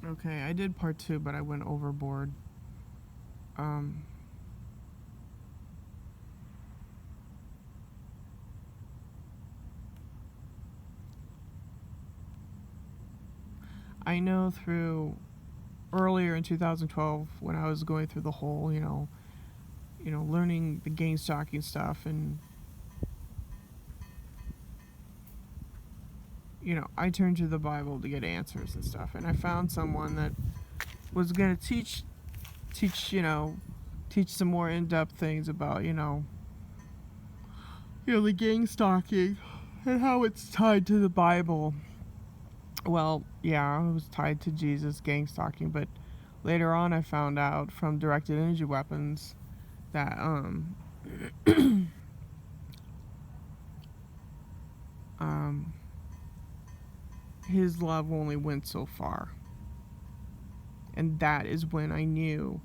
Okay, I did part 2, but I went overboard. I know through earlier in 2012 when I was going through the whole, learning the gang stalking stuff, and I turned to the Bible to get answers and stuff, and I found someone that was going to teach some more in-depth things about, the gang stalking and how it's tied to the Bible. Well, yeah, it was tied to Jesus gang stalking, but later on I found out from directed energy weapons that his love only went so far. And that is when I knew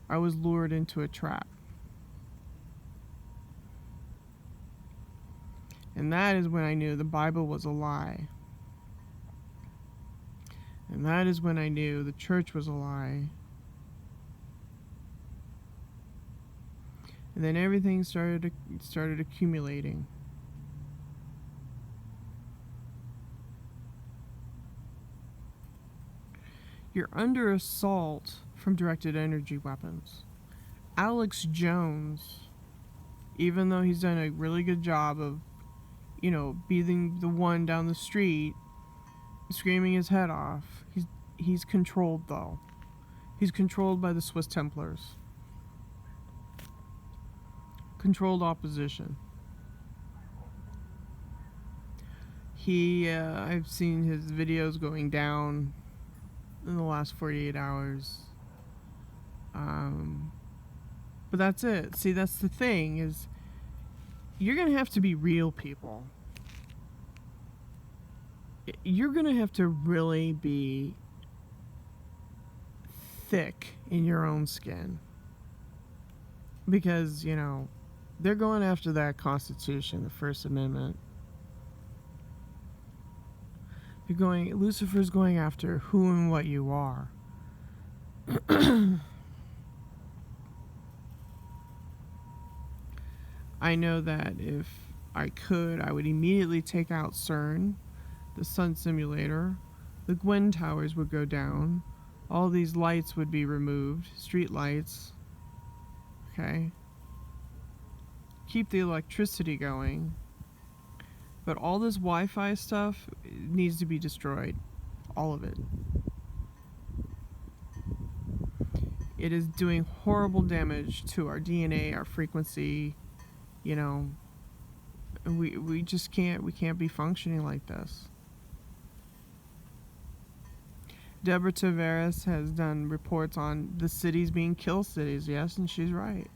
I was lured into a trap. And that is when I knew the Bible was a lie. And that is when I knew the church was a lie. And then everything started accumulating. You're under assault from directed energy weapons. Alex Jones, even though he's done a really good job of, beating the one down the street, screaming his head off, he's controlled though. He's controlled by the Swiss Templars. Controlled opposition. I've seen his videos going down in the last 48 hours. But that's it. See, that's the thing, is you're going to have to be real people. You're going to have to really be thick in your own skin. Because, they're going after that Constitution, the First Amendment. Lucifer's going after who and what you are. I know that if I could, I would immediately take out CERN, the Sun Simulator, the Gwen Towers would go down, all these lights would be removed, street lights, okay? Keep the electricity going. But all this Wi-Fi stuff needs to be destroyed. All of it. It is doing horrible damage to our DNA, our frequency, we just can't be functioning like this. Deborah Tavares has done reports on the cities being kill cities, yes, and she's right.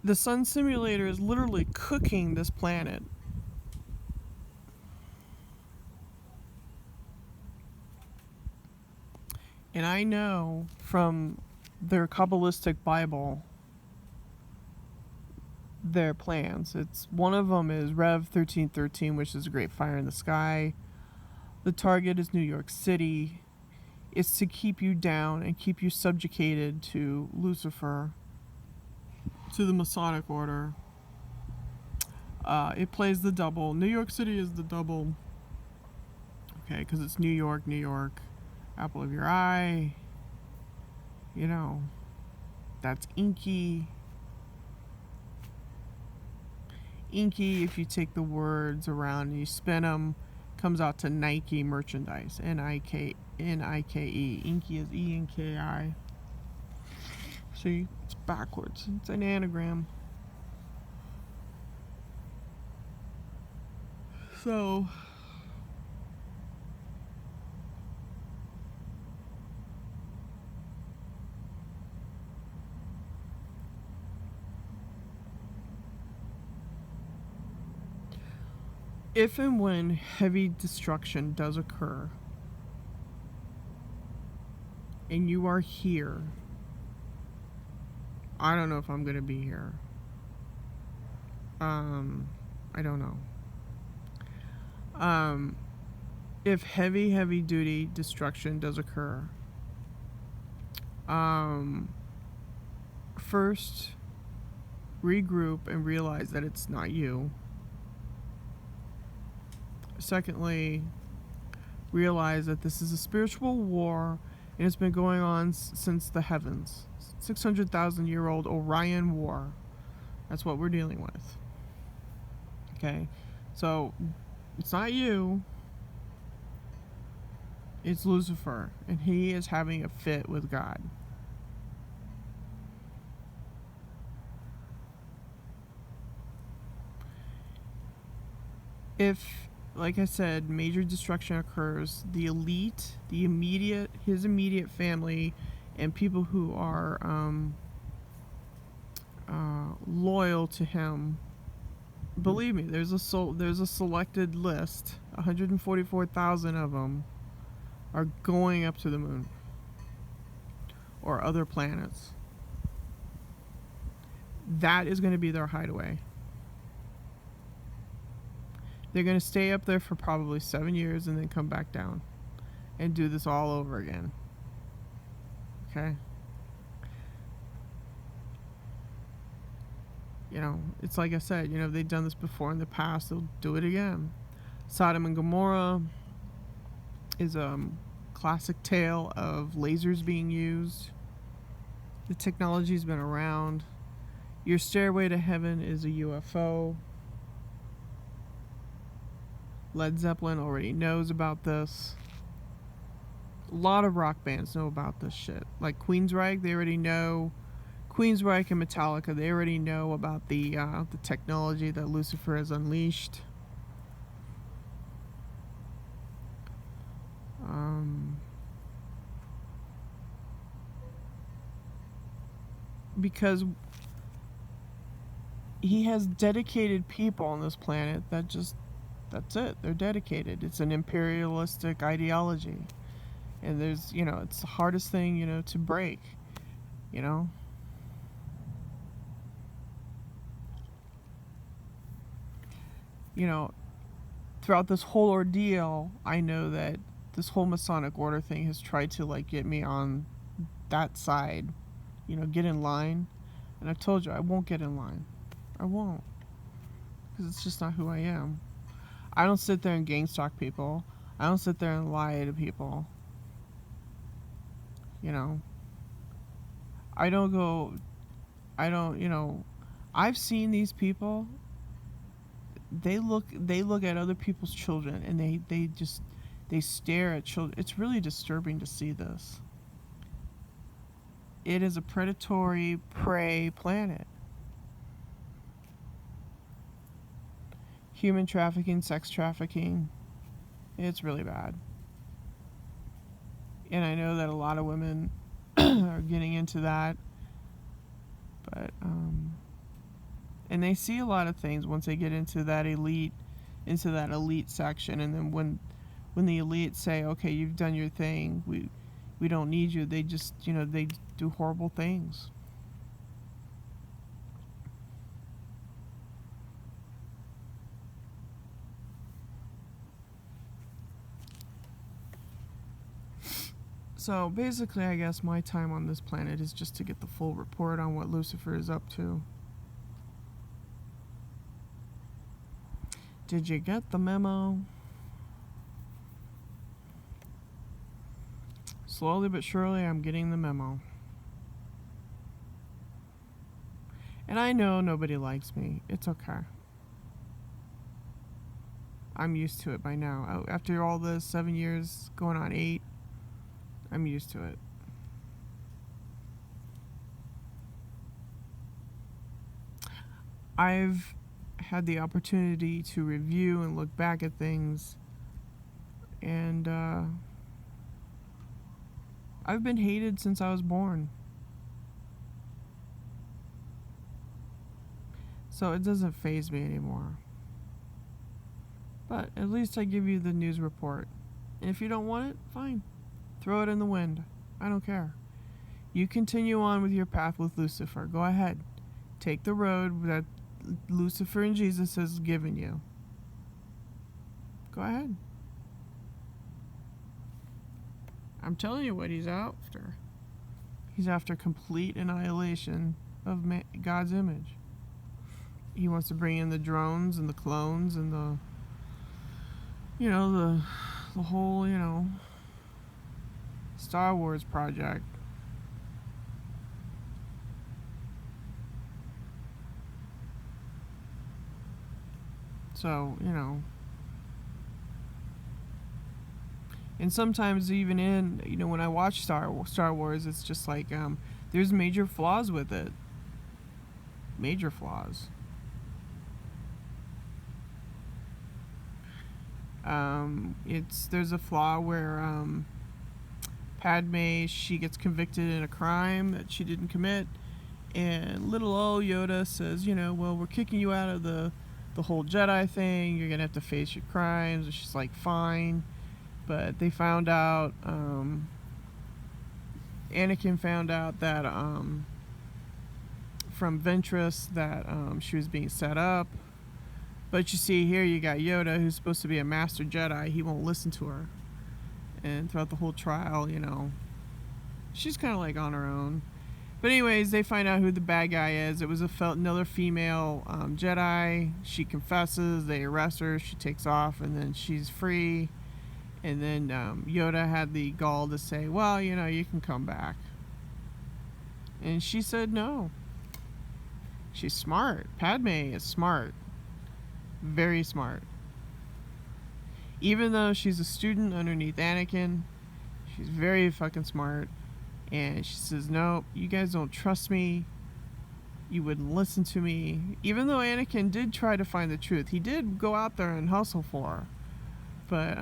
The Sun Simulator is literally cooking this planet. And I know from their Kabbalistic Bible their plans. One of them is Rev 1313, which is a great fire in the sky. The target is New York City. It's to keep you down and keep you subjugated to Lucifer, to the Masonic order. It plays the double. New York City is the double. Okay, because it's New York, apple of your eye. That's Inky. Inky, if you take the words around and you spin them, comes out to Nike merchandise. Nike. Inky is E-N-K-I. See, it's backwards. It's an anagram. So, if and when heavy destruction does occur, and you are here, I don't know if I'm going to be here. I I don't know. If heavy duty destruction does occur, first regroup and realize that it's not you. Secondly, realize that this is a spiritual war and it's been going on since the heavens. 600,000-year-old Orion War. That's what we're dealing with. Okay? So, it's not you. It's Lucifer. And he is having a fit with God. If, like I said, major destruction occurs, the elite, his immediate family, and people who are loyal to him, believe me, there's a selected list. 144,000 of them are going up to the moon or other planets. That is going to be their hideaway. They're going to stay up there for probably 7 years and then come back down and do this all over again. Okay? You know, it's like I said, you know, they've done this before in the past, they'll do it again. Sodom and Gomorrah is a classic tale of lasers being used. The technology's been around. Your stairway to heaven is a UFO. Led Zeppelin already knows about this. A lot of rock bands know about this shit. Like Queensryche, they already know. Queensryche and Metallica, they already know about the technology that Lucifer has unleashed. Because he has dedicated people on this planet that's it. They're dedicated. It's an imperialistic ideology. And there's, you know, it's the hardest thing, you know, to break, you know. You know, throughout this whole ordeal, I know that this whole Masonic order thing has tried to, like, get me on that side, you know, get in line. And I've told you, I won't get in line. I won't. Because it's just not who I am. I don't sit there and gang stalk people. I don't sit there and lie to people. You know. You know, I've seen these people. They look at other people's children and they stare at children. It's really disturbing to see this. It is a predatory prey planet. Human trafficking, sex trafficking. It's really bad. And I know that a lot of women are getting into that. But, and they see a lot of things once they get into that elite section. And then when the elite say, okay, you've done your thing, we don't need you, they just, you know, they do horrible things. So basically, I guess my time on this planet is just to get the full report on what Lucifer is up to. Did you get the memo? Slowly but surely, I'm getting the memo. And I know nobody likes me. It's okay. I'm used to it by now. After all this 7 years, going on 8, I'm used to it. I've had the opportunity to review and look back at things, and I've been hated since I was born. So it doesn't faze me anymore. But at least I give you the news report. And if you don't want it, fine. Throw it in the wind. I don't care. You continue on with your path with Lucifer. Go ahead. Take the road that Lucifer and Jesus has given you. Go ahead. I'm telling you what he's after. He's after complete annihilation of God's image. He wants to bring in the drones and the clones and the whole, Star Wars project. So, and sometimes even in, when I watch Star Wars, it's just like, there's major flaws with it. Major flaws. There's a flaw where, Padme, she gets convicted in a crime that she didn't commit, and little old Yoda says, well, we're kicking you out of the whole Jedi thing, you're gonna have to face your crimes, and she's like, fine. But they found out, Anakin found out that, from Ventress, that, she was being set up. But you see here, you got Yoda, who's supposed to be a master Jedi. He won't listen to her. And throughout the whole trial, she's kind of like on her own. But anyways, they find out who the bad guy is. It was another female Jedi. She confesses. They arrest her. She takes off, and then she's free. And then Yoda had the gall to say, well, you can come back. And she said no. She's smart. Padme is smart. Very smart. Even though she's a student underneath Anakin, she's very fucking smart. And she says, no, you guys don't trust me. You wouldn't listen to me. Even though Anakin did try to find the truth. He did go out there and hustle for her. But,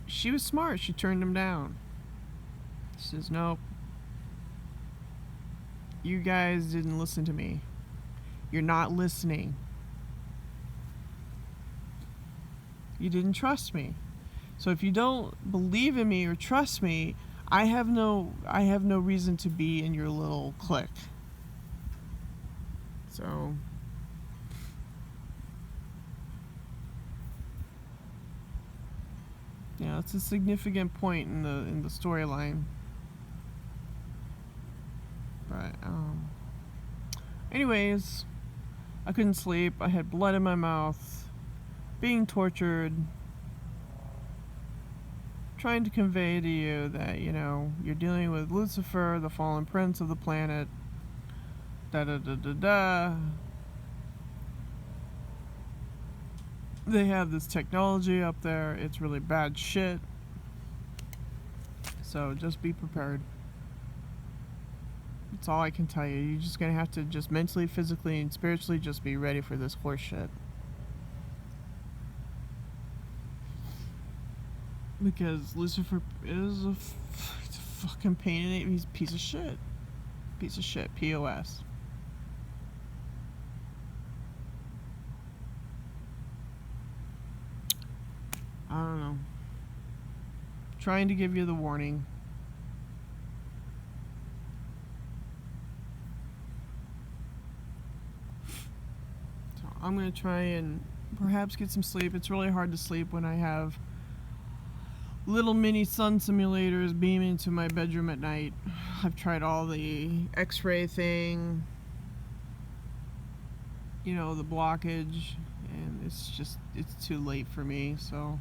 she was smart. She turned him down. She says, nope. You guys didn't listen to me. You're not listening. You didn't trust me. So if you don't believe in me or trust me, I have no reason to be in your little clique. So it's a significant point in the storyline. But anyways, I couldn't sleep. I had blood in my mouth, being tortured, trying to convey to you that, you're dealing with Lucifer, the fallen prince of the planet, da-da-da-da-da. They have this technology up there. It's really bad shit. So just be prepared. That's all I can tell you. You're just going to have to just mentally, physically, and spiritually just be ready for this horse shit. Because Lucifer is a fucking pain in the... He's a piece of shit. Piece of shit. POS. I don't know. Trying to give you the warning. So I'm going to try and perhaps get some sleep. It's really hard to sleep when I have little mini sun simulators beam into my bedroom at night. I've tried all the x-ray thing, the blockage, and it's too late for me, so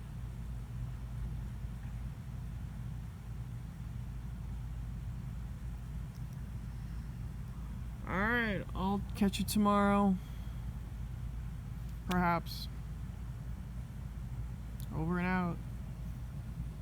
alright, I'll catch you tomorrow, perhaps. Over and out.